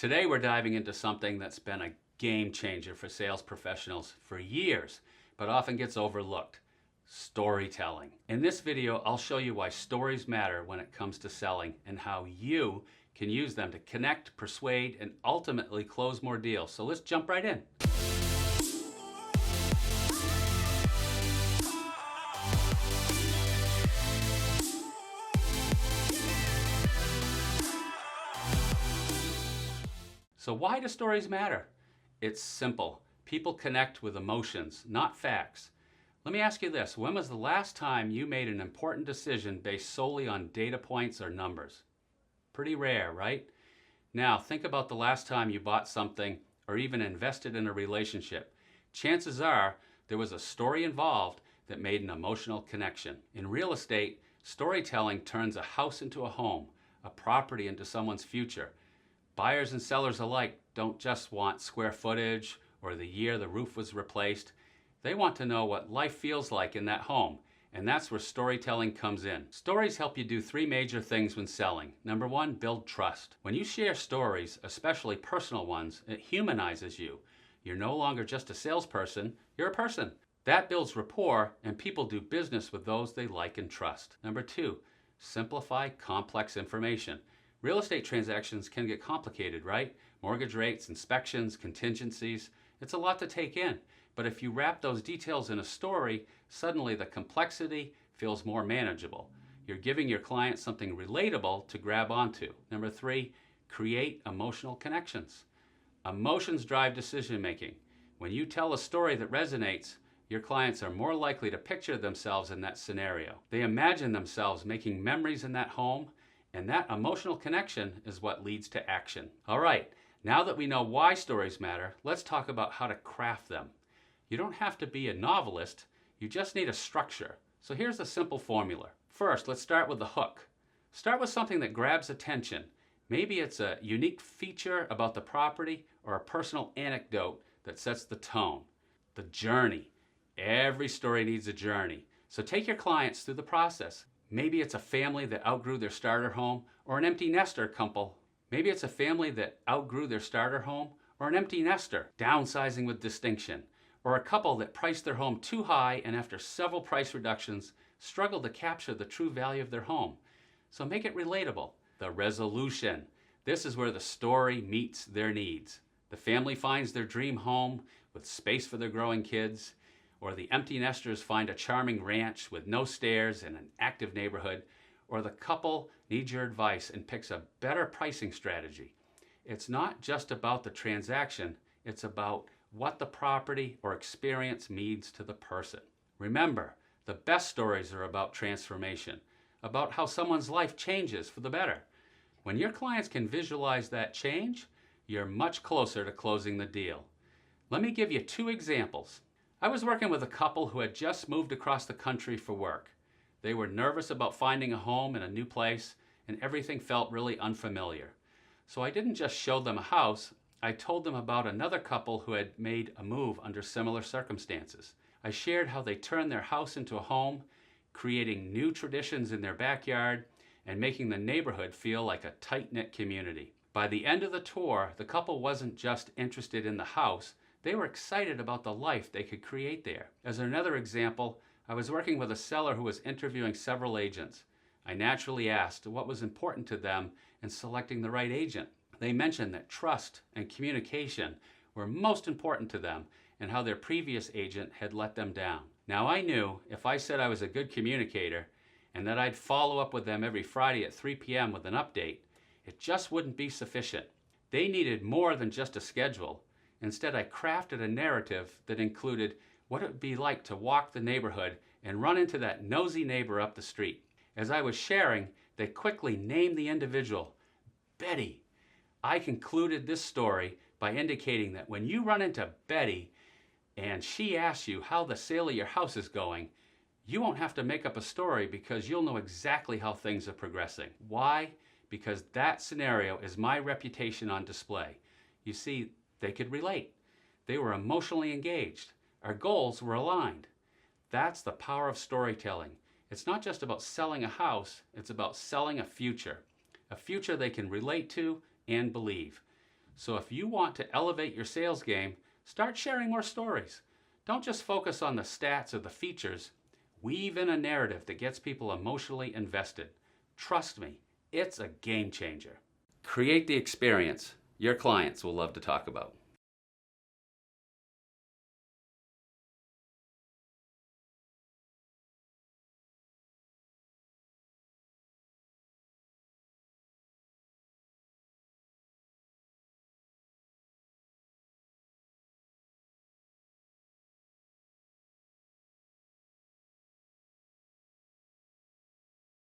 Today we're diving into something that's been a game changer for sales professionals for years, but often gets overlooked: storytelling. In this video, I'll show you why stories matter when it comes to selling and how you can use them to connect, persuade, and ultimately close more deals. So let's jump right in. So why do stories matter? It's simple. People connect with emotions, not facts. Let me ask you this. When was the last time you made an important decision based solely on data points or numbers? Pretty rare, right? Now, think about the last time you bought something or even invested in a relationship. Chances are there was a story involved that made an emotional connection. In real estate, storytelling turns a house into a home, a property into someone's future. Buyers and sellers alike don't just want square footage or the year the roof was replaced. They want to know what life feels like in that home, and that's where storytelling comes in. Stories help you do three major things when selling. Number one, build trust. When you share stories, especially personal ones, it humanizes you. You're no longer just a salesperson, you're a person. That builds rapport, and people do business with those they like and trust. Number two, simplify complex information. Real estate transactions can get complicated, right? Mortgage rates, inspections, contingencies. It's a lot to take in. But if you wrap those details in a story, suddenly the complexity feels more manageable. You're giving your client something relatable to grab onto. Number three, create emotional connections. Emotions drive decision making. When you tell a story that resonates, your clients are more likely to picture themselves in that scenario. They imagine themselves making memories in that home, and that emotional connection is what leads to action. All right, now that we know why stories matter, let's talk about how to craft them. You don't have to be a novelist, you just need a structure. So here's a simple formula. First, let's start with the hook. Start with something that grabs attention. Maybe it's a unique feature about the property or a personal anecdote that sets the tone. The journey. Every story needs a journey. So take your clients through the process. Maybe it's a family that outgrew their starter home or an empty nester couple. Maybe it's a family that outgrew their starter home or an empty nester, downsizing with distinction. Or a couple that priced their home too high and after several price reductions struggled to capture the true value of their home. So make it relatable. The resolution. This is where the story meets their needs. The family finds their dream home with space for their growing kids, or the empty nesters find a charming ranch with no stairs and an active neighborhood, or the couple needs your advice and picks a better pricing strategy. It's not just about the transaction, it's about what the property or experience means to the person. Remember, the best stories are about transformation, about how someone's life changes for the better. When your clients can visualize that change, you're much closer to closing the deal. Let me give you two examples. I was working with a couple who had just moved across the country for work. They were nervous about finding a home in a new place, and everything felt really unfamiliar. So I didn't just show them a house, I told them about another couple who had made a move under similar circumstances. I shared how they turned their house into a home, creating new traditions in their backyard, and making the neighborhood feel like a tight-knit community. By the end of the tour, the couple wasn't just interested in the house, they were excited about the life they could create there. As another example, I was working with a seller who was interviewing several agents. I naturally asked what was important to them in selecting the right agent. They mentioned that trust and communication were most important to them and how their previous agent had let them down. Now I knew if I said I was a good communicator and that I'd follow up with them every Friday at 3 p.m. with an update, it just wouldn't be sufficient. They needed more than just a schedule. Instead, I crafted a narrative that included what it would be like to walk the neighborhood and run into that nosy neighbor up the street. As I was sharing, they quickly named the individual, Betty. I concluded this story by indicating that when you run into Betty and she asks you how the sale of your house is going, you won't have to make up a story because you'll know exactly how things are progressing. Why? Because that scenario is my reputation on display. You see, they could relate. They were emotionally engaged. Our goals were aligned. That's the power of storytelling. It's not just about selling a house, it's about selling a future they can relate to and believe. So if you want to elevate your sales game, start sharing more stories. Don't just focus on the stats or the features. Weave in a narrative that gets people emotionally invested. Trust me, it's a game changer. Create the experience your clients will love to talk about.